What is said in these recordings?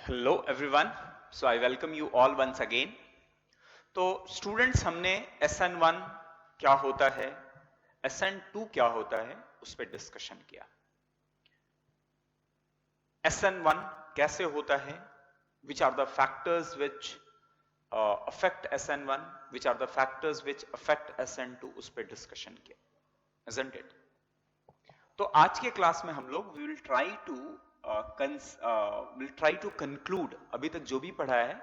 Hello everyone, so I welcome you all once again. तो students, हमने SN1 क्या होता है, SN2 क्या होता है, उस पर डिस्कशन किया। SN1 कैसे होता है, which are the factors which affect SN1, which are the factors which affect SN2, उस पर डिस्कशन किया, isn't it? तो आज के क्लास में हम लोग विल ट्राई टू कंक्लूड, अभी तक जो भी पढ़ा है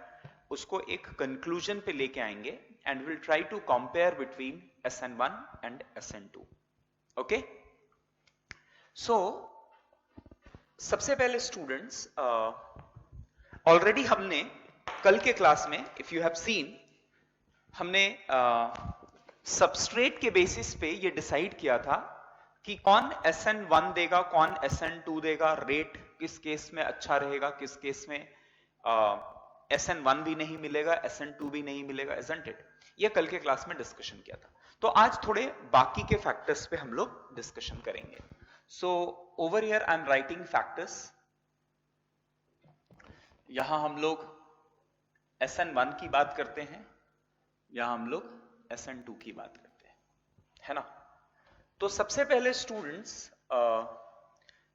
उसको एक कंक्लूजन पे लेके आएंगे and will try to compare between SN1 and SN2। Okay, so सबसे पहले स्टूडेंट्स, ऑलरेडी हमने कल के क्लास में, इफ यू हैव सीन, हमने सबस्ट्रेट के बेसिस पे ये डिसाइड किया था कि कौन SN1 देगा, कौन SN2 देगा, रेट किस केस में अच्छा रहेगा, किस केस में SN1 भी नहीं मिलेगा, SN2 भी नहीं मिलेगा, isn't it? ये कल के क्लास में डिस्कशन किया था। तो आज थोड़े बाकी के फैक्टर्स पे हम लोग डिस्कशन करेंगे। So over here I am writing factors. यहां हम लोग SN1 की बात करते हैं, यहां हम लोग SN2 की बात करते हैं, है ना। तो सबसे पहले स्टूडेंट्स,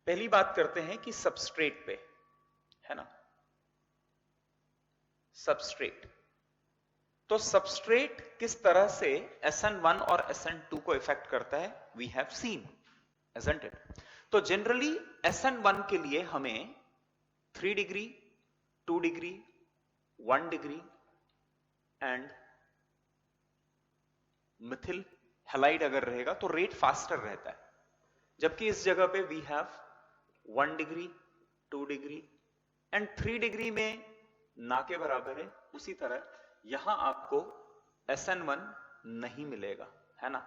पहली बात करते हैं कि सबस्ट्रेट पे, है ना, सबस्ट्रेट। तो सबस्ट्रेट किस तरह से SN1 और SN2 को इफेक्ट करता है, we have seen, isn't it? तो जनरली SN1 के लिए हमें 3 degree, 2 degree, 1 degree and methyl halide अगर रहेगा तो रेट फास्टर रहता है, जबकि इस जगह पे we have 1 degree, 2 degree and 3 degree में ना के बराबर है। उसी तरह यहां आपको SN1 नहीं मिलेगा, है ना।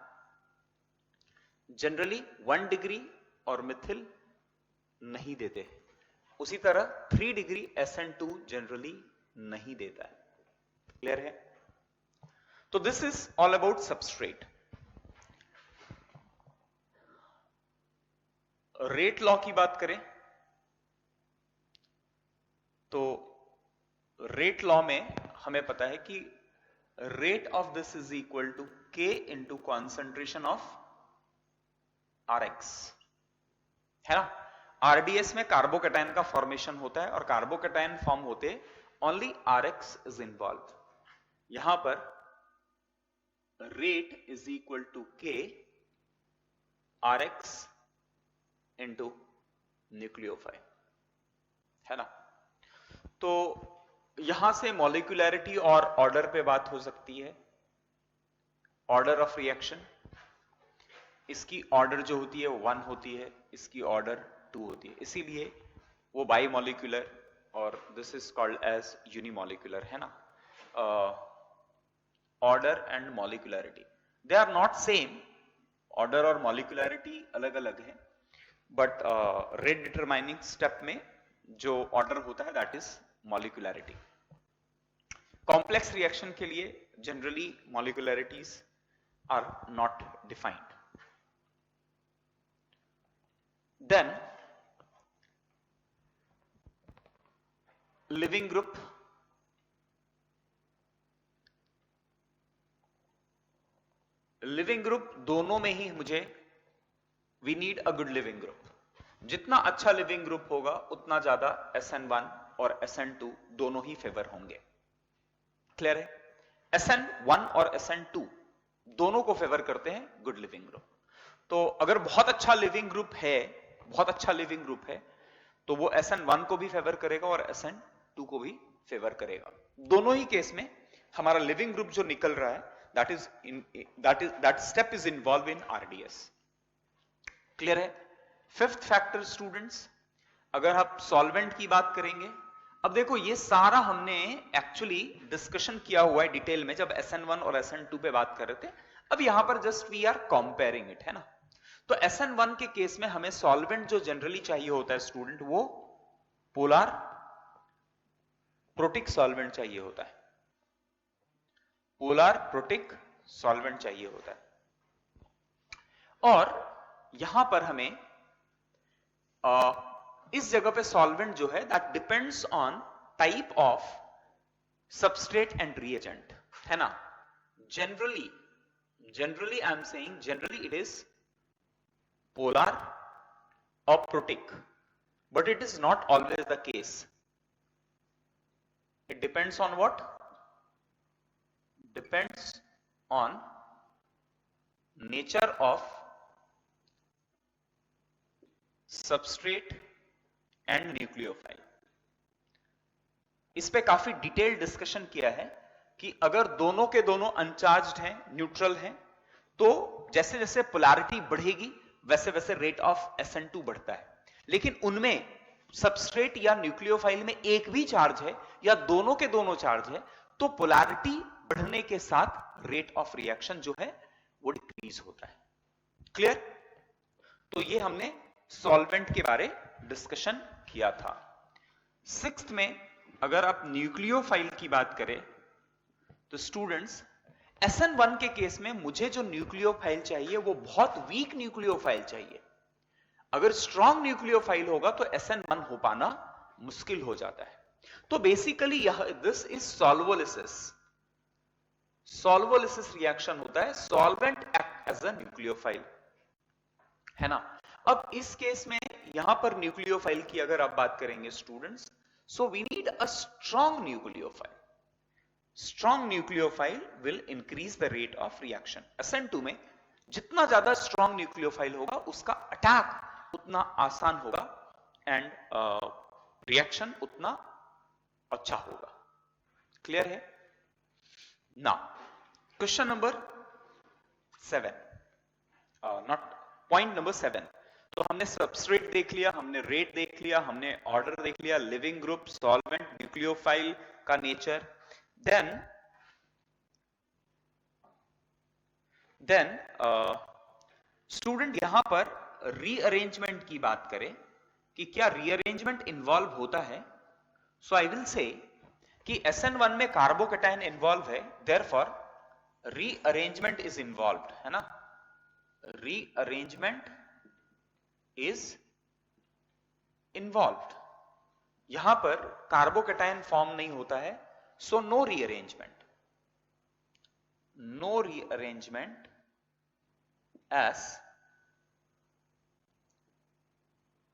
जनरली 1 डिग्री और मिथिल नहीं देते, उसी तरह 3 डिग्री SN2 जनरली नहीं देता है। क्लियर है? तो this is all about substrate. Rate law की बात करें तो रेट लॉ में हमें पता है कि rate of this is equal to K into concentration of RX, है ना। RDS में कार्बोकैटायन का फॉर्मेशन होता है और कार्बोकैटायन फॉर्म होते ओनली RX इज इन्वॉल्व। यहां पर rate is equal to K RX into nucleophile, है ना। तो यहां से मॉलिक्यूलैरिटी और ऑर्डर पे बात हो सकती है। ऑर्डर ऑफ रिएक्शन, इसकी ऑर्डर जो होती है वो 1 होती है, इसकी ऑर्डर 2 होती है, इसीलिए वो बाई मॉलिक्यूलर और this is called as unimolecular, है ना। Order and molecularity they are not same, order और मॉलिक्यूलैरिटी अलग अलग है, बट रेट डिटरमाइनिंग स्टेप में जो ऑर्डर होता है that is molecularity. Complex reaction के लिए generally molecularities are not defined. Then leaving group, leaving group दोनों में ही मुझे we need a good leaving group. जितना अच्छा लिविंग ग्रुप होगा उतना ज्यादा SN1 और SN2 दोनों ही फेवर होंगे। क्लियर है? SN1 और SN2 दोनों को फेवर करते हैं गुड लिविंग ग्रुप। तो अगर बहुत अच्छा लिविंग ग्रुप है, बहुत अच्छा लिविंग ग्रुप है, तो वो SN1 को भी फेवर करेगा और SN2 को भी फेवर करेगा। दोनों ही केस में हमारा लिविंग ग्रुप जो निकल रहा है that step is involved in RDS। Clear है? फिफ्थ फैक्टर स्टूडेंट्स, अगर आप सॉल्वेंट की बात करेंगे, अब देखो ये सारा हमने एक्चुअली डिस्कशन किया हुआ है डिटेल में जब SN1 और SN2 पे बात कर रहे थे। अब यहां पर just we are comparing it, है ना। तो SN1 के केस में हमें सॉल्वेंट जो जनरली चाहिए होता है स्टूडेंट, वो पोलर प्रोटिक सॉल्वेंट चाहिए होता है, पोलर प्रोटिक सॉल्वेंट चाहिए होता है। और यहां पर हमें इस जगह पे सॉल्वेंट जो है that depends on type of substrate and reagent, है ना. Generally I am saying, generally it is polar or protic, but it is not always the case. It depends on what? Depends on nature of substrate and nucleophile. इस पे काफी detail discussion किया है कि अगर दोनों के दोनों अनचार्ज्ड हैं, न्यूट्रल हैं, तो जैसे जैसे पोलैरिटी बढ़ेगी वैसे वैसे रेट ऑफ SN2 बढ़ता है. लेकिन उनमें सबस्ट्रेट या न्यूक्लियोफाइल में एक भी चार्ज है या दोनों के दोनों चार्ज है, तो पोलैरिटी बढ़ने के साथ रेट ऑफ रिएक्शन जो है वो डिक्रीज होता है. क्लियर? तो ये हमने सॉल्वेंट के बारे डिस्कशन किया था. सिक्स्थ में अगर आप न्यूक्लियोफाइल की बात करें तो स्टूडेंट्स, SN1 के केस में मुझे जो न्यूक्लियोफाइल चाहिए वो बहुत वीक न्यूक्लियोफाइल चाहिए. अगर स्ट्रॉन्ग न्यूक्लियोफाइल होगा तो SN1 हो पाना मुश्किल हो जाता है. तो बेसिकली यह this is solvolysis. Solvolysis reaction होता है, solvent act as a nucleophile, है ना. अब इस केस में यहां पर न्यूक्लियोफाइल की अगर आप बात करेंगे students, so we need a strong nucleophile. Strong nucleophile will increase the rate of reaction. SN2 में जितना ज्यादा strong nucleophile होगा उसका अटैक उतना आसान होगा एंड रिएक्शन उतना अच्छा होगा. क्लियर है? Now question number 7, not point number 7. तो हमने सबस्ट्रेट देख लिया, हमने रेट देख लिया, हमने ऑर्डर देख लिया, लिविंग ग्रुप, सॉल्वेंट, न्यूक्लियोफाइल का नेचर. then स्टूडेंट यहां पर रीअरेंजमेंट की बात करें कि क्या रीअरेंजमेंट इन्वॉल्व होता है. सो आई विल से कि SN1 में कार्बोकैटायन इन्वॉल्व है, देयरफॉर रीअरेंजमेंट इज इन्वॉल्व्ड, है ना. Rearrangement is involved. यहां पर कार्बोकैटायन फॉर्म नहीं होता है, so no rearrangement. No rearrangement as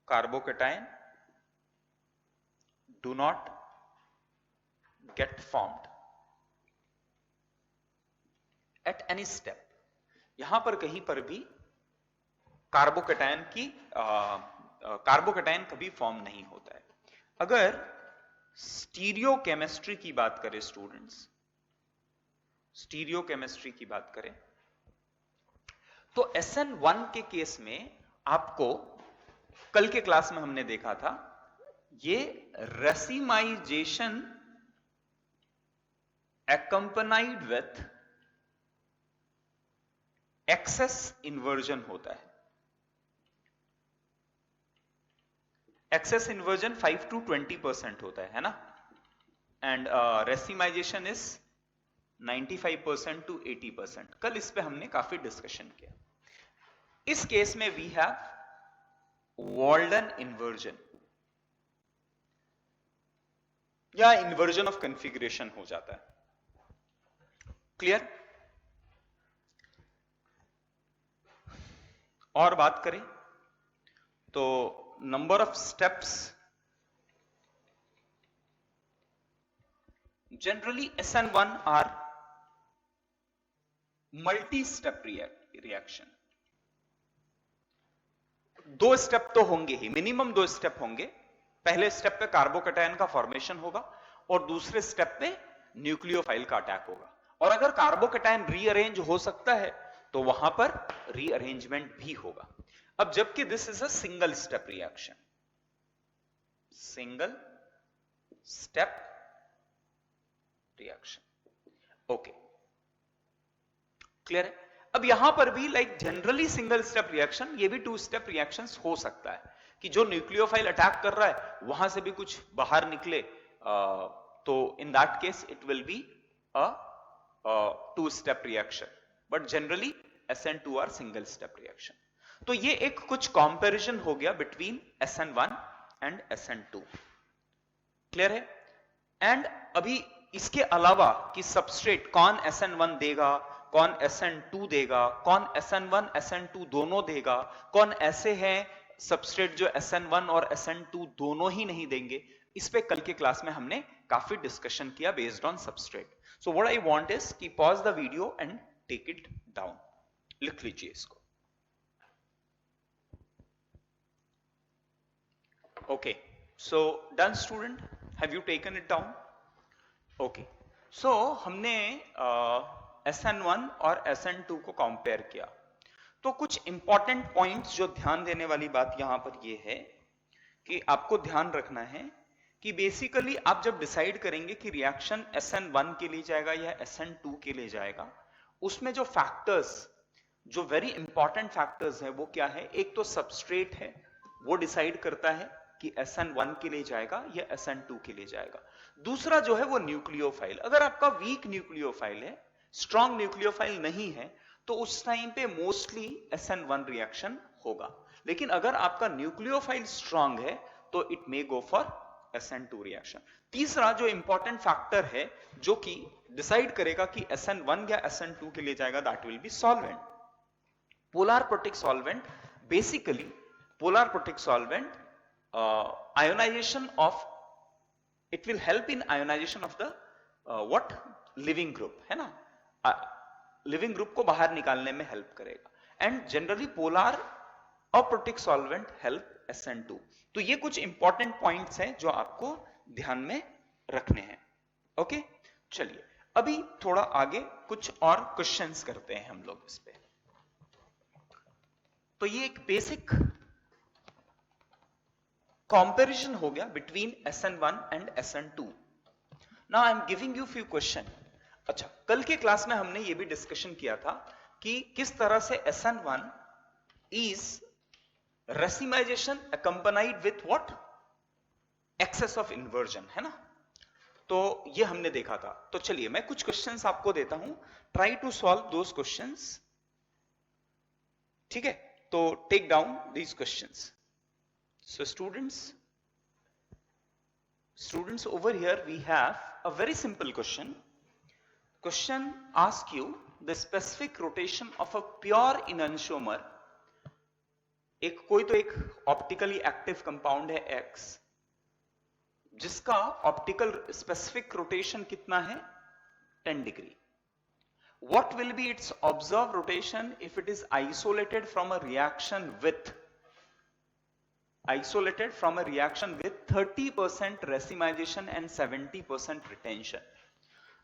carbocation do not get formed at any step. यहां पर कहीं पर भी कार्बोकैटायन कभी फॉर्म नहीं होता है. अगर स्टीरियोकेमिस्ट्री की बात करें स्टूडेंट्स, स्टीरियोकेमिस्ट्री की बात करें तो SN1 के केस में आपको कल के क्लास में हमने देखा था, ये racemisation accompanied with excess inversion होता है. एक्सेस इन्वर्जन 5 to 20% होता है ना. And racemisation is 95% to 80%. कल इस पे हमने काफी डिस्कशन किया. इस केस में वी हैव वॉल्डन इन्वर्जन या इन्वर्जन ऑफ कॉन्फ़िगरेशन हो जाता है. क्लियर? और बात करें तो number of steps, generally SN1 are multi step reaction. 2 step तो होंगे ही, मिनिमम 2 स्टेप होंगे. पहले स्टेप पे कार्बोकैटायन का फॉर्मेशन होगा और दूसरे स्टेप पे न्यूक्लियोफाइल का अटैक होगा. और अगर कार्बोकैटायन रीअरेंज हो सकता है तो वहां पर रीअरेंजमेंट भी होगा. अब जबकि this is a single step reaction, single step reaction. Okay, clear है? अब यहां पर भी like generally single step reaction, ये भी 2 स्टेप रिएक्शंस हो सकता है कि जो न्यूक्लियोफाइल अटैक कर रहा है वहां से भी कुछ बाहर निकले, तो in that case it will be a 2 step reaction. But generally SN2 are single step reaction. तो ये एक कुछ कंपैरिजन हो गया between SN1 and SN2. Clear है? एंड अभी इसके अलावा कि सबस्ट्रेट कौन SN1 देगा, कौन SN2 देगा, कौन SN1 SN2 दोनों देगा, कौन ऐसे हैं सबस्ट्रेट जो SN1 और SN2 दोनों ही नहीं देंगे, इस पे कल के क्लास में हमने काफी डिस्कशन किया based on substrate. So what I want is कि pause the video and take it down. लिख लीजिए इसको. Okay, so done student, have you taken it down? Okay, so हमने SN1 और SN2 को कंपेयर किया. तो कुछ इंपॉर्टेंट पॉइंट्स जो ध्यान देने वाली बात यहां पर ये है कि आपको ध्यान रखना है कि बेसिकली आप जब डिसाइड करेंगे कि रिएक्शन SN1 के लिए जाएगा या SN2 के लिए जाएगा, उसमें जो फैक्टर्स, जो वेरी इंपॉर्टेंट फैक्टर्स है वो क्या है? एक तो सबस्ट्रेट है, वो डिसाइड करता है कि SN1 के लिए जाएगा या SN2 के लिए जाएगा. दूसरा जो है वो न्यूक्लियोफाइल. अगर आपका वीक न्यूक्लियोफाइल है, स्ट्रॉन्ग न्यूक्लियोफाइल नहीं है, तो उस टाइम पे मोस्टली SN1 रिएक्शन होगा. लेकिन अगर आपका न्यूक्लियोफाइल स्ट्रॉन्ग है तो it may go for SN2 reaction. तीसरा जो इंपॉर्टेंट फैक्टर है जो कि डिसाइड करेगा कि SN1 या SN2 के लिए जाएगा, that will be solvent. Polar protic solvent, basically polar protic solvent ionization of, it will help in ionization of the what living group है ना, लिविंग ग्रुप को बाहर निकालने में हेल्प करेगा. And generally polar aprotic solvent help SN2. तो ये कुछ इंपॉर्टेंट पॉइंट्स हैं जो आपको ध्यान में रखने हैं. ओके, चलिए अभी थोड़ा आगे कुछ और क्वेश्चंस करते हैं हम लोग इस पे. तो ये एक बेसिक कंपैरिजन हो गया between SN1 and SN2. Now I am giving you few question. अच्छा, कल के क्लास में हमने ये भी डिस्कशन किया था कि किस तरह से SN1 is racemisation accompanied with what? Excess of inversion, है ना. तो ये हमने देखा था. तो चलिए मैं कुछ क्वेश्चंस आपको देता हूं, try to solve those questions. ठीक है, तो take down these questions. So students over here we have a very simple question. Question asks you the specific rotation of a pure enantiomer. एक कोई तो एक ऑप्टिकली एक्टिव कंपाउंड है X, जिसका optical specific rotation कितना है? 10 degree. What will be its observed rotation if it is isolated from a reaction with 30% racemization and 70% retention.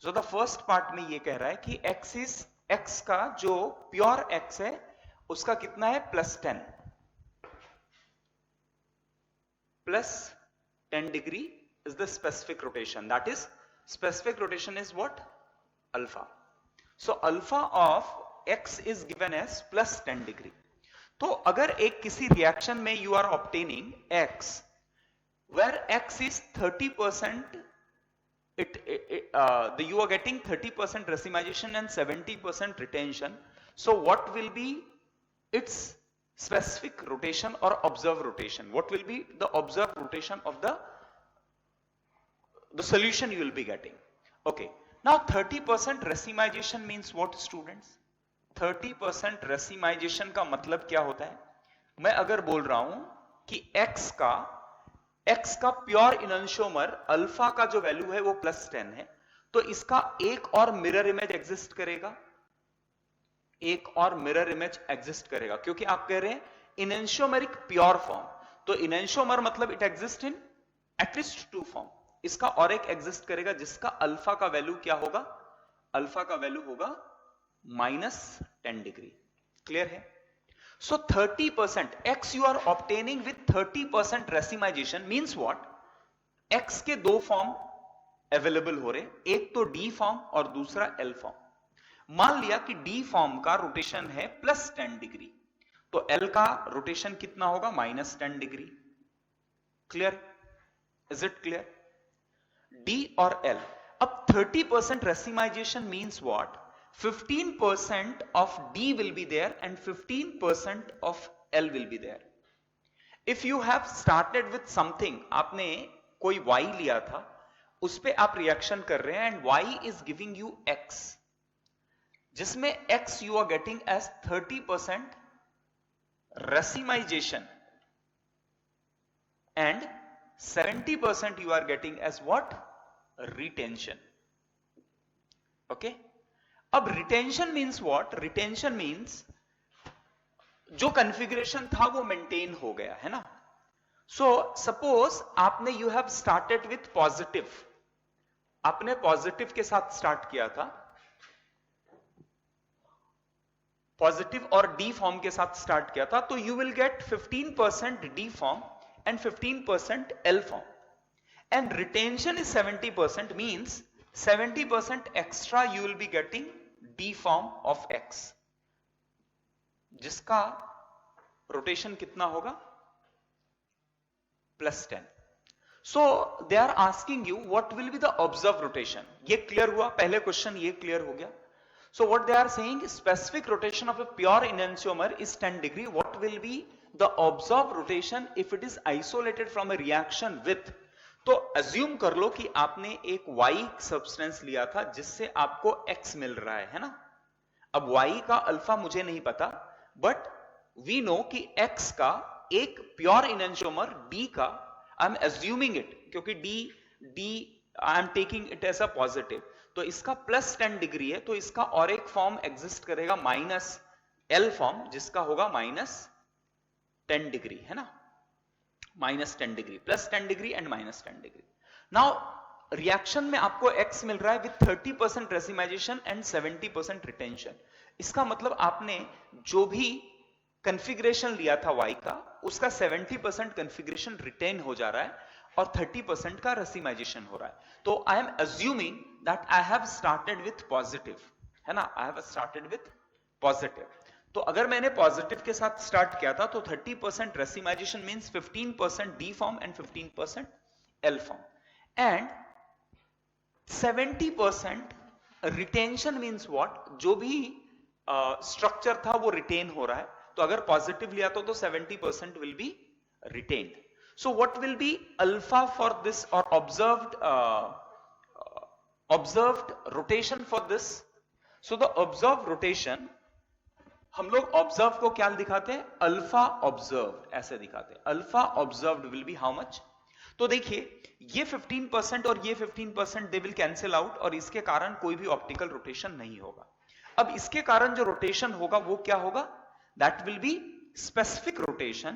So the first part में ये कह रहा है कि X का जो प्योर X है उसका कितना है? +10. +10 degree is the specific rotation. That is, specific rotation is what? Alpha. So alpha of X is given as +10 degree. तो अगर एक किसी रिएक्शन में you are obtaining X where X is 30%, you are getting 30% racemization and 70% retention. So what will be its specific rotation or observed rotation? What will be the observed rotation of the solution you will be getting? Okay, now 30% racemization means what, students? 30% racemisation का मतलब क्या होता है? मैं अगर बोल रहा हूं कि X का प्योर इनंशियोमर अल्फा का जो वैल्यू है वो +10 है, तो इसका एक और मिरर इमेज एग्जिस्ट करेगा, एक और मिरर इमेज एग्जिस्ट करेगा, क्योंकि आप कह रहे हैं इनंशियोमेरिक प्योर फॉर्म. तो इनंशियोमर मतलब it exist in at least 2 form. इसका और एक एग्जिस्ट करेगा जिसका अल्फा का वैल्यू क्या होगा? अल्फा का वैल्यू होगा -10 डिग्री. क्लियर है? सो 30% X you are obtaining with 30% racemization means what? X के दो फॉर्म अवेलेबल हो रहे, एक तो D फॉर्म और दूसरा L फॉर्म. मान लिया कि D फॉर्म का रोटेशन है +10 डिग्री, तो L का रोटेशन कितना होगा? -10 degree. Clear? Is it clear? D और L. अब 30% racemization means what? 15% of D will be there and 15% of L will be there. If you have started with something, आपने कोई Y लिया था, उस पे आप रिएक्शन कर रहे हैं and y is giving you x, जिसमें x you are getting as 30% racemization and 70% you are getting as what? Retention. Okay? अब retention means what? Retention means जो configuration था वो maintain हो गया है ना. So suppose आपने you have started with positive, आपने positive के साथ start किया था, पॉजिटिव और डी फॉर्म के साथ स्टार्ट किया था, तो you will get 15% D form and 15% L form, and retention is 70%, means 70% extra you will be getting D form of X, जिसका रोटेशन कितना होगा? +10. So they are asking you what will be the observe rotation. ये clear हुआ, पहले question ये clear हो गया. So what they are saying, specific rotation of a pure enantiomer is 10 degree. What will be the observed rotation if it is isolated from a reaction with? तो assume कर लो कि आपने एक Y substance लिया था जिससे आपको X मिल रहा है ना. अब Y का अल्फा मुझे नहीं पता, but we know कि X का एक pure enantiomer D का, I am assuming it, क्योंकि D I am taking it as a positive, तो इसका +10 डिग्री है, तो इसका और एक फॉर्म एग्जिस्ट करेगा -L फॉर्म, जिसका होगा -10 डिग्री है ना. -10 degree, +10 degree and -10 degree. Now reaction में आपको X मिल रहा है विथ 30% रेसिमाइजेशन एंड 70% रिटेंशन. इसका मतलब आपने जो भी कॉन्फ़िगरेशन लिया था Y का, उसका 70% कॉन्फ़िगरेशन रिटेन हो जा रहा है और 30% का रेसिमाइजेशन हो रहा है. तो I am assuming that I have started with positive, है ना, I have started with positive. तो अगर मैंने पॉजिटिव के साथ स्टार्ट किया था तो 30% racemisation means 15% D form and 15% L form, and 70% retention means what? जो भी स्ट्रक्चर था वो रिटेन हो रहा है. तो अगर पॉजिटिव लिया तो 70% will be retained. So what will be alpha for this, or observed rotation for this? So the observed rotation, हम लोग observe को क्या दिखाते हैं? Alpha observed, ऐसे दिखाते हैं. Alpha observed will be how much? तो देखिए ये 15% और ये 15% they will cancel out, और इसके कारण कोई भी ऑप्टिकल रोटेशन नहीं होगा. अब इसके कारण जो रोटेशन होगा वो क्या होगा? That will be specific rotation.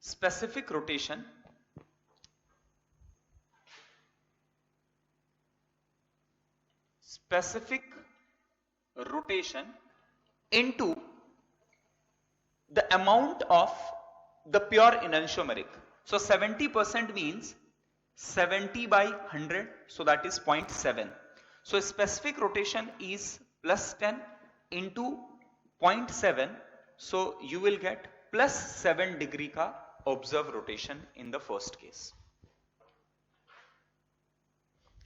Specific rotation into the amount of the pure enantiomeric. So 70% means 70 by 100, so that is 0.7. So specific rotation is +10 into 0.7, so you will get +7 degree का observe rotation in the first case.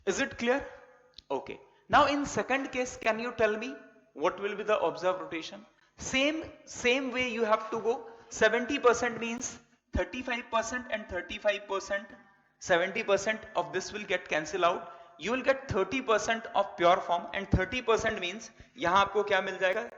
Is it clear? Okay. Now in second case, can you tell me what will be the observed rotation? Same way you have to go. 70% means 35% and 35%. 70% of this will get cancel out. You will get 30% of pure form, and 30% means यहां आपको क्या मिल जाएगा?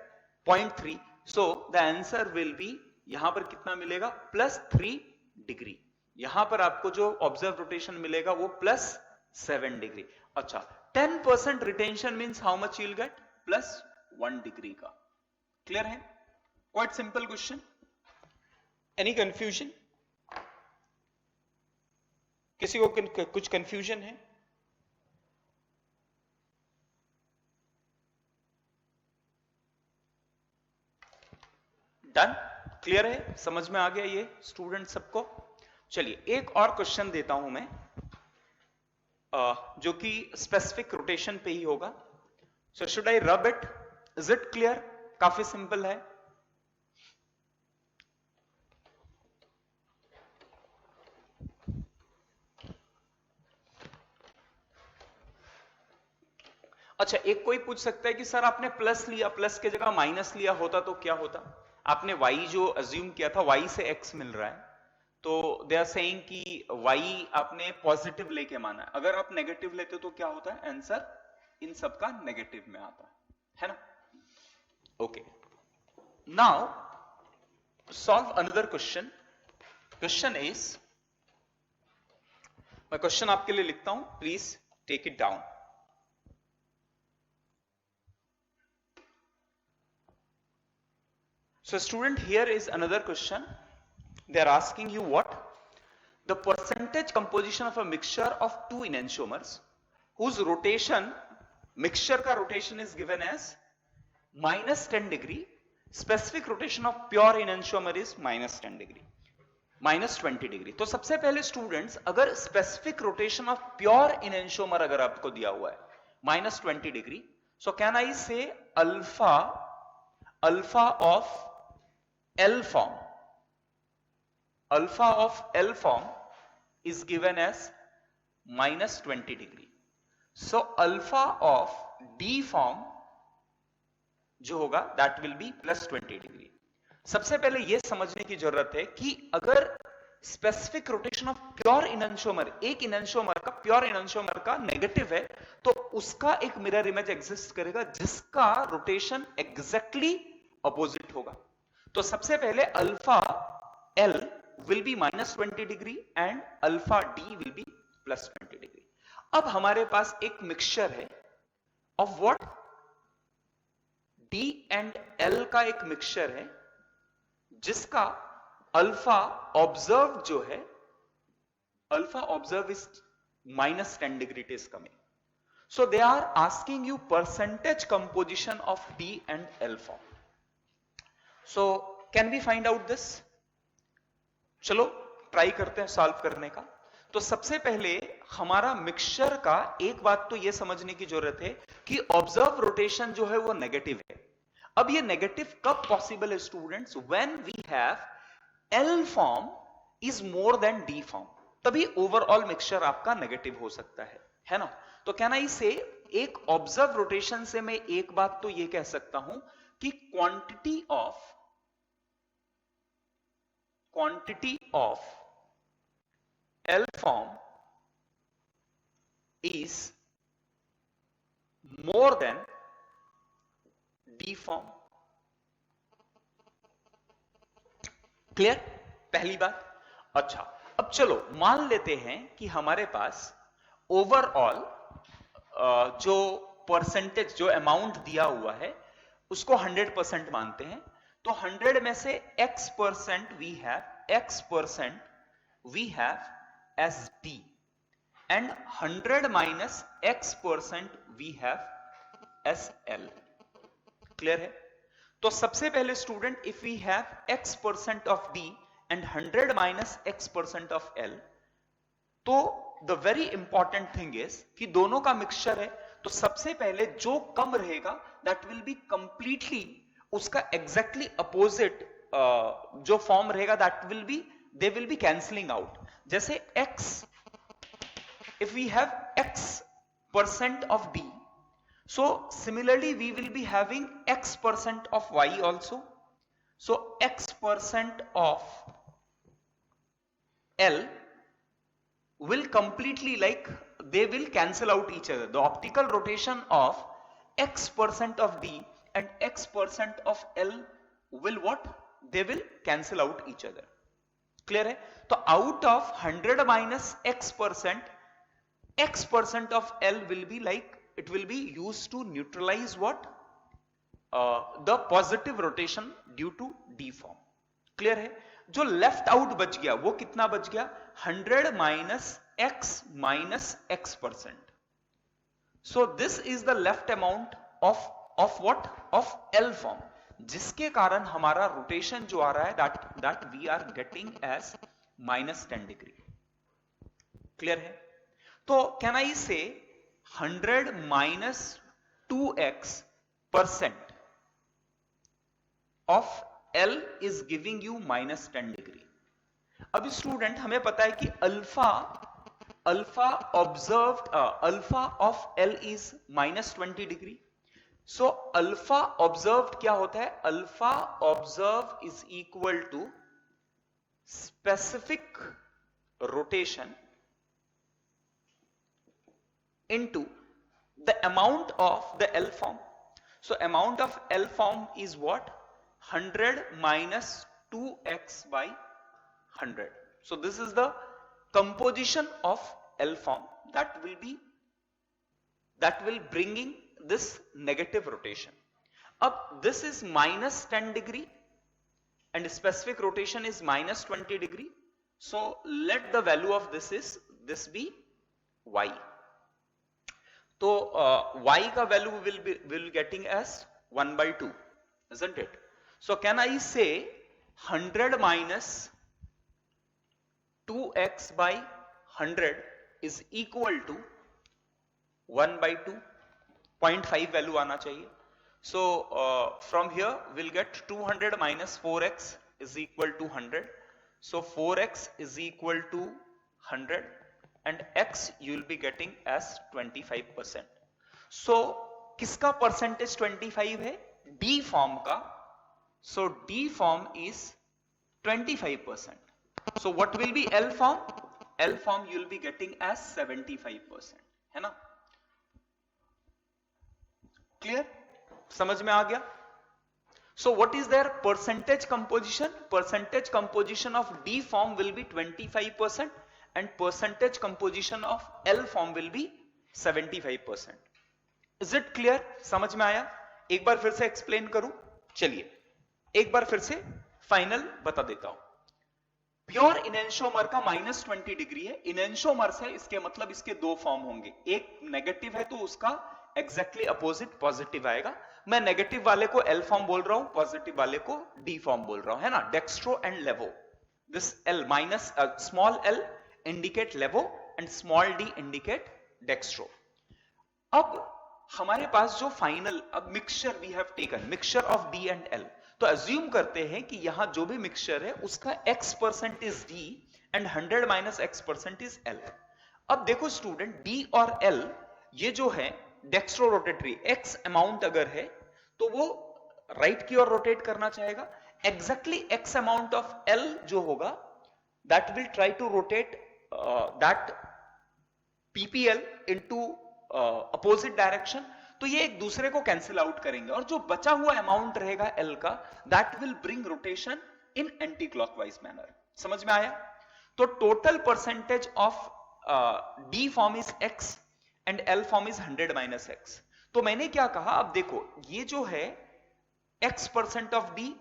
0.3. So the answer will be, यहां पर कितना मिलेगा? +3 degree. यहां पर आपको जो ऑब्जर्व रोटेशन मिलेगा वो +7 डिग्री. अच्छा, 10% retention means how much you will gate? +1 degree का. क्लियर है? Quite simple question. Any confusion? किसी को कुछ कंफ्यूजन है? डन? क्लियर है? समझ में आ गया ये स्टूडेंट सबको? चलिए एक और क्वेश्चन देता हूं मैं, जो कि स्पेसिफिक रोटेशन पे ही होगा. So should I rub it? Is it clear? काफी सिंपल है. अच्छा, एक कोई पूछ सकता है कि सर आपने प्लस लिया, प्लस के जगह माइनस लिया होता तो क्या होता? आपने y जो अज्यूम किया था, y से x मिल रहा है, तो दे आर सेइंग कि y आपने पॉजिटिव लेके माना है, अगर आप नेगेटिव लेते तो क्या होता है, आंसर इन सबका नेगेटिव में आता है ना। Okay, now solve another question. Question is, मैं क्वेश्चन आपके लिए लिखता हूं, please take it down. So student, here is another question. They are asking you what? The percentage composition of a mixture of two enantiomers whose rotation, mixture का rotation is given as minus 10 degree. Specific rotation of pure enantiomer is minus 10 degree, minus 20 degree. तो सबसे पहले students, अगर specific rotation of pure enantiomer अगर आपको दिया हुआ है minus 20 degree, so can I say alpha of L form, alpha of L form is given as minus 20 degree. So alpha of D form जो होगा that will be plus 20 degree. सबसे पहले यह समझने की जरूरत है कि अगर स्पेसिफिक रोटेशन ऑफ प्योर इनएंशियोमर, एक इनएंशियोमर का, प्योर इनएंशियोमर का नेगेटिव है, तो उसका एक मिरर इमेज एग्जिस्ट करेगा जिसका रोटेशन एग्जैक्टली अपोजिट होगा। तो सबसे पहले alpha L will be minus 20 degree and alpha D will be plus 20 degree. अब हमारे पास एक मिक्सचर है of what? D and L का एक मिक्सचर है जिसका अल्फा ऑब्जर्व जो है, alpha observe is minus 10 degree it is coming. So they are asking you percentage composition of D and L form. So can we find out this? चलो try करते हैं solve करने का। तो सबसे पहले हमारा मिक्सचर का एक बात तो यह समझने की जरूरत है कि ऑब्जर्व रोटेशन जो है वो नेगेटिव है। अब ये नेगेटिव कब पॉसिबल है students? When we have L form is more than D form, तभी ओवरऑल मिक्सचर आपका नेगेटिव हो सकता है ना। तो कैन आई से, एक ऑब्जर्व रोटेशन से मैं एक बात तो ये कह सकता हूं कि quantity of L form is more than D form. Clear? पहली बात। अच्छा, अब चलो मान लेते हैं कि हमारे पास ओवरऑल जो परसेंटेज, जो अमाउंट दिया हुआ है उसको 100% मानते हैं। तो 100 में से x% we have as D and 100 minus x% we have as L. Clear है? तो सबसे पहले student, if we have x% of D and 100 minus x% of L, तो the very important thing is कि दोनों का मिक्सचर है, तो सबसे पहले जो कम रहेगा दैट विल बी कंप्लीटली उसका एग्जैक्टली अपोजिट जो फॉर्म रहेगा, that will be, they will be cancelling out. जैसे x, if we have x% of D, so similarly we will be having x% of Y also. So x% of L will completely, like, they will cancel out each other. The optical rotation of x% of D and x% of L will what? They will cancel out each other. Clear है? तो out of 100 minus x%, x% of L will be like, it will be used to neutralize what? The positive rotation due to D form. Clear है? जो left out बच गया वो कितना बच गया? 100 minus x%. So this is the left amount of what? Of L form, जिसके कारण हमारा रोटेशन जो आ रहा है that we are getting as minus 10 degree. Clear है? तो कैन आई से 100 minus 2x% of L is giving you minus 10 degree. अब स्टूडेंट हमें पता है कि alpha observed, alpha of L is minus 20 degree. So alpha observed क्या होता है? Alpha observe is equal to specific rotation into the amount of the L form. So amount of L form is what? 100 minus 2x by 100. So this is the composition of L form that will bringing this negative rotation. Up this is minus 10 degree and specific rotation is minus 20 degree. So let the value of this be y. So y ka value will getting as 1 by 2, isn't it? So can I say 100 minus 2x by 100 is equal to 1 by 2, 0.5 value आना चाहिए. So from here we'll get 200 minus 4x is equal to 100. So 4x is equal to 100 and x you will be getting as 25%. So किसका percentage 25 है? D form का. So D form is 25%. So what will be L form? L form you will be getting as 75%, है ना? Clear? समझ में आ गया? So what is their percentage composition? Percentage composition of D form will be 25% and percentage composition of L form will be 75%. Is it clear? समझ में आया? एक बार फिर से explain करूं? चलिए एक बार फिर से फाइनल बता देता हूं. प्योर इनएंशोमर का माइनस 20 डिग्री है. इनएंशोमर से इसके मतलब इसके दो फॉर्म होंगे. एक नेगेटिव है तो उसका एग्जैक्टली अपोजिट पॉजिटिव आएगा. मैं नेगेटिव वाले को एल फॉर्म बोल रहा हूं, पॉजिटिव वाले को डी फॉर्म बोल रहा हूं, है ना? Dextro and levo. This L minus small L indicate levo and small D indicate dextro. अब हमारे पास जो फाइनल अब mixture we have taken, mixture of D and L. तो अज्यूम करते हैं कि यहां जो भी मिक्सचर है उसका x% is d and 100 minus x% is l. अब देखो स्टूडेंट, d और l ये जो है डेक्स्ट्रो रोटेटरी, x अमाउंट अगर है तो वो राइट की ओर रोटेट करना चाहेगा. Exactly x amount of l जो होगा that will try to rotate that ppl into opposite direction. तो ये एक दूसरे को कैंसिल आउट करेंगे और जो बचा हुआ अमाउंट रहेगा L का that will bring rotation in anti clockwise manner. समझ में आया? तो total percentage of D form is x and L form is 100 minus x. तो मैंने क्या कहा, अब देखो ये जो है x% of D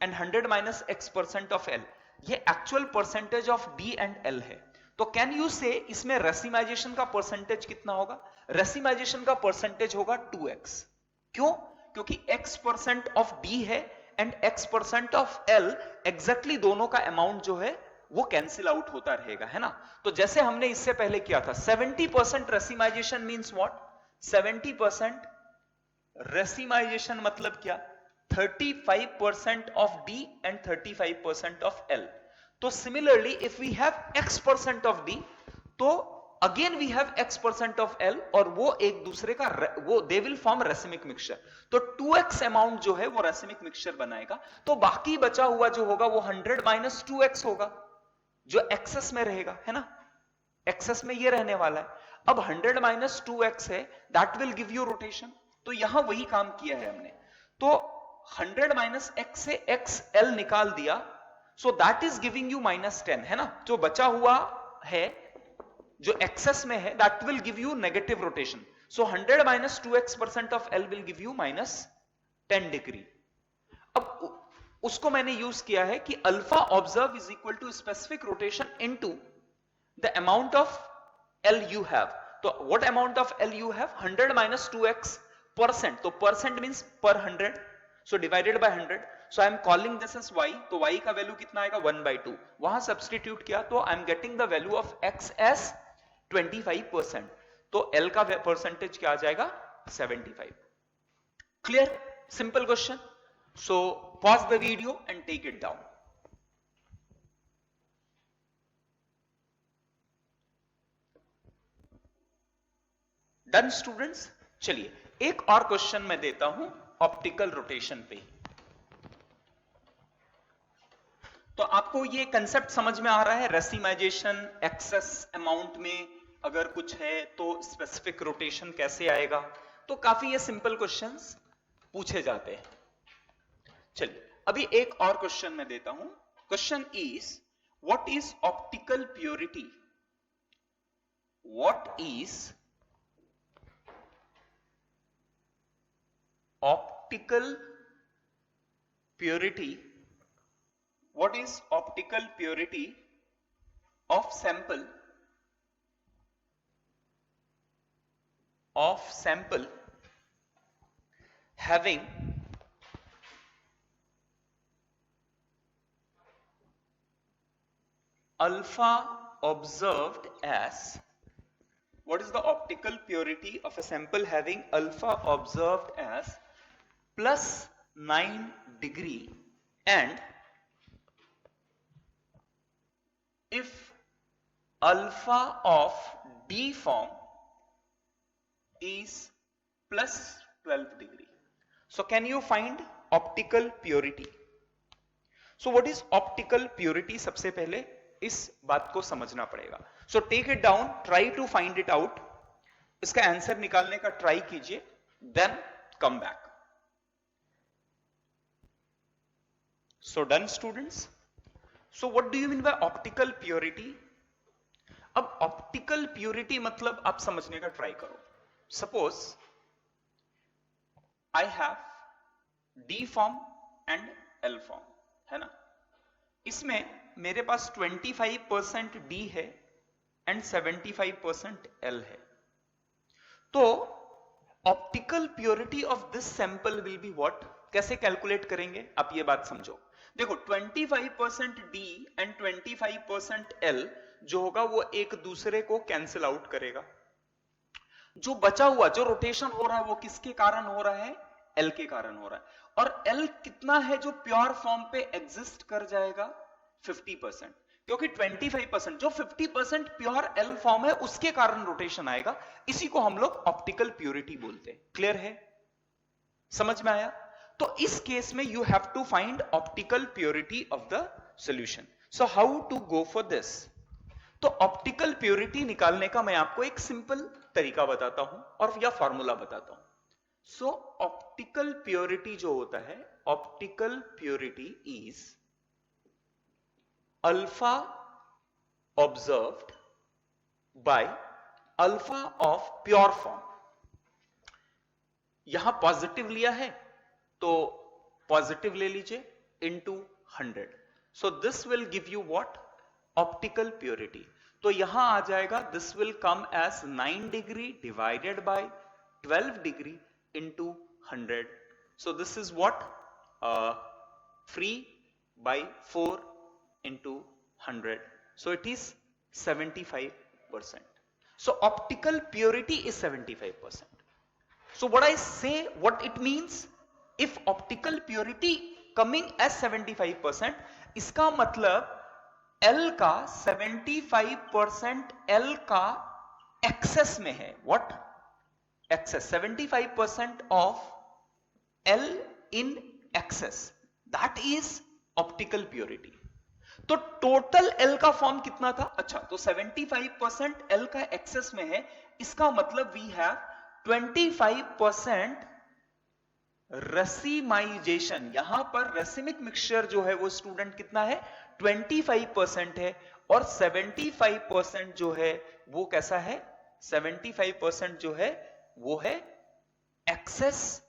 and 100 minus x% of L, ये actual percentage of D and L है. तो कैन यू से इसमें रेसिमाइजेशन का परसेंटेज कितना होगा? रेसिमाइजेशन का परसेंटेज होगा 2x. क्यों? क्योंकि x% ऑफ D है and x% of L, exactly दोनों का अमाउंट जो है वो कैंसिल आउट होता रहेगा, है ना? तो जैसे हमने इससे पहले किया था 70% रेसिमाइजेशन मींस व्हाट? 70% रेसिमाइजेशन मतलब क्या? 35% of D and 35% of L. तो similarly if we have x% of D तो again we have x% of L और वो एक दूसरे का वो they will form racemic mixture. तो 2x अमाउंट जो है वो रेसिमिक मिक्सचर बनाएगा. तो बाकी बचा हुआ जो होगा वो 100 माइनस 2x होगा जो एक्सेस में रहेगा, है ना? एक्सेस में ये रहने वाला है. अब 100 माइनस 2x है that will give you rotation. तो यहां वही काम किया है हमने. तो 100 माइनस x से xl निकाल दिया. So that is giving you minus 10, है ना? जो बचा हुआ है जो एक्सेस में है that will give you negative rotation. So 100 minus 2x% of L will give you minus 10 degree. अब उसको मैंने यूज किया है कि alpha observe is equal to specific rotation into the amount of L you have. तो what amount of L you have? 100 minus 2x%. तो percent means पर 100. So divided by 100. So I am calling this as y. तो y का value कितना आएगा? 1 by 2. वहां substitute किया तो I am getting the value of x as 25%. तो L का परसेंटेज क्या आ जाएगा? 75. Clear? Simple question. So pause the video and take it down. Done students? चलिए एक और क्वेश्चन मैं देता हूं ऑप्टिकल रोटेशन पे. तो आपको ये कंसेप्ट समझ में आ रहा है? रेसिमाइजेशन, एक्सेस अमाउंट में अगर कुछ है तो स्पेसिफिक रोटेशन कैसे आएगा? तो काफी ये सिंपल क्वेश्चंस पूछे जाते हैं। चलिए अभी एक और क्वेश्चन मैं देता हूं। Question is what is optical purity? What is optical purity? What is optical purity of sample having alpha observed as? What is the optical purity of a sample having alpha observed as plus 9 degree and if alpha of D form is plus 12 degree? So can you find optical purity? So what is optical purity? सबसे पहले इस बात को समझना पड़ेगा। So take it down, try to find it out. इसका answer निकालने का ट्राई कीजिए, then come back. So done students? So what do you mean by optical purity? अब optical purity मतलब आप समझने का ट्राई करो। Suppose I have D form and L form, है ना? इसमें मेरे पास 25% D है and 75% L है। तो optical purity of this sample will be what? कैसे कैलकुलेट करेंगे? आप ये बात समझो। देखो 25% D एंड 25% L जो होगा वो एक दूसरे को कैंसिल आउट करेगा। जो बचा हुआ जो रोटेशन हो रहा है वो किसके कारण हो रहा है? L के कारण हो रहा है। और L कितना है जो प्योर फॉर्म पे एग्जिस्ट कर जाएगा? 50%, क्योंकि 25% जो 50% प्योर L फॉर्म है उसके कारण रोटेशन आएगा। इसी को हम लोग ऑप्टिकल प्योरिटी बोलते हैं। क्लियर है? समझ में आया? तो इस केस में you have to find optical purity of the solution. So how to go for this? तो ऑप्टिकल प्योरिटी निकालने का मैं आपको एक सिंपल तरीका बताता हूं और या फॉर्मूला बताता हूं। सो ऑप्टिकल प्योरिटी जो होता है, optical purity is alpha observed by alpha of pure form. यहां पॉजिटिव लिया है तो पॉजिटिव ले लीजिए into 100। So this will give you what? Optical purity. तो यहां आ जाएगा this will come as 9 degree divided by 12 degree into 100। So this is what? 3 by 4 into 100. So it is 75%. So optical purity is 75%. So what I say, what it means? If optical purity coming as 75%, इसका मतलब L का 75% L का excess में है। What? Excess. 75% of L in excess. That is optical purity. तो total L का form कितना था? अच्छा, तो 75% L का एक्सेस में है, इसका मतलब वी हैव 25% रेसिमाइजेशन। यहां पर रेसिमिक मिक्सचर जो है वो स्टूडेंट कितना है? 25% है। और 75% जो है वो कैसा है? 75% जो है वो है excess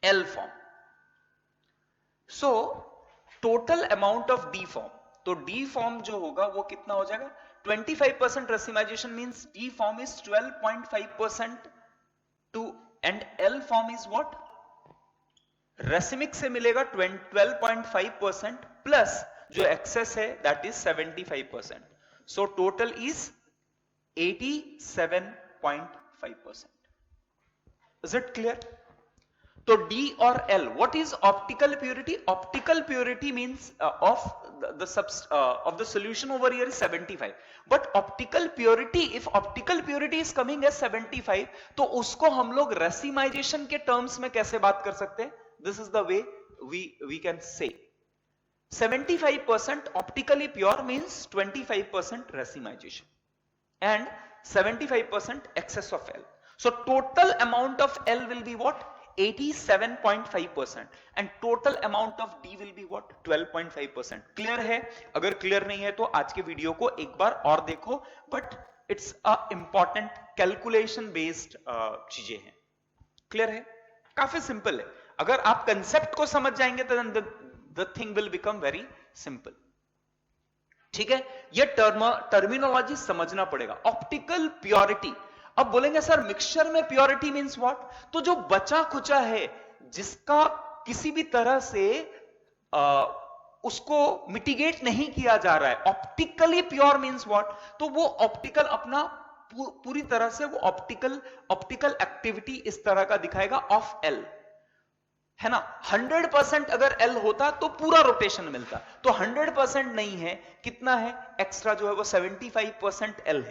L form. So total amount of D form, तो D फॉर्म जो होगा वो कितना हो जाएगा? 25% racemization means D form is 12.5% too and L form is what? Racemic से मिलेगा 12.5% प्लस जो एक्सेस है that is 75%। So total is 87.5%। Is it clear? तो D और L, what is optical purity? Optical purity means of the solution over here is 75. But optical purity, if optical purity is coming as 75, तो उसको हम लोग racemisation के terms में कैसे बात कर सकते हैं? This is the way we can say. 75% optically pure means 25% racemization and 75% excess of L. So total amount of L will be what? 87.5% and total amount of D will be what? 12.5%. Clear है? अगर clear नहीं है तो आज के video को एक बार और देखो, but it's a important calculation based चीजें हैं. क्लियर है? काफी सिंपल है. अगर आप कंसेप्ट को समझ जाएंगे तो the thing will become very simple. ठीक है, ये टर्मिनोलॉजी समझना पड़ेगा. Optical purity. अब बोलेंगे सर मिक्सचर में प्योरिटी मींस व्हाट? तो जो बचा खुचा है जिसका किसी भी तरह से उसको मिटिगेट नहीं किया जा रहा है, ऑप्टिकली प्योर मींस व्हाट? तो वो ऑप्टिकल अपना पूरी तरह से वो ऑप्टिकल एक्टिविटी इस तरह का दिखाएगा ऑफ एल, है ना. 100% अगर L होता तो पूरा रोटेशन मिलता, तो 100% नहीं है. कितना है एक्स्ट्रा जो है वो 75% L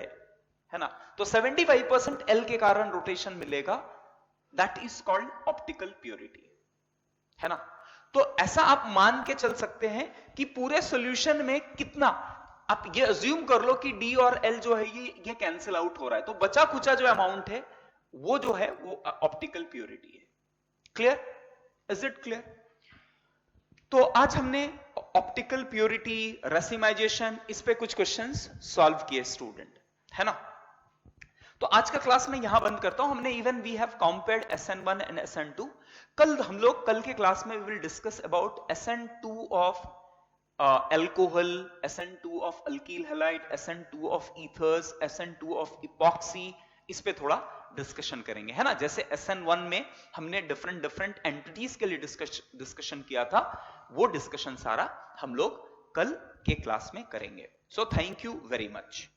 है ना. तो 75% L के कारण रोटेशन मिलेगा. That is called optical purity, है ना. तो ऐसा आप मान के चल सकते हैं कि पूरे सॉल्यूशन में कितना, आप ये अज्यूम कर लो कि D और L जो है ये कैंसिल आउट हो रहा है, तो बचा खुचा जो अमाउंट है वो जो है वो ऑप्टिकल प्योरिटी है. क्लियर? Is it clear? तो आज हमने ऑप्टिकल प्योरिटी, रेसिमाइजेशन, इस पे कुछ क्वेश्चंस सॉल्व किए स्टूडेंट, है ना. तो आज का क्लास मैं यहां बंद करता हूं. हमने even we have compared SN1 and SN2. कल के क्लास में we will discuss about SN2 of alcohol, SN2 of alkyl halide, SN2 of ethers, SN2 of epoxy. इस पे थोड़ा डिस्कशन करेंगे, है ना. जैसे SN1 में हमने डिफरेंट एंटिटीज के लिए डिस्कशन किया था, वो डिस्कशन सारा हम लोग कल के क्लास में करेंगे. So thank you very much.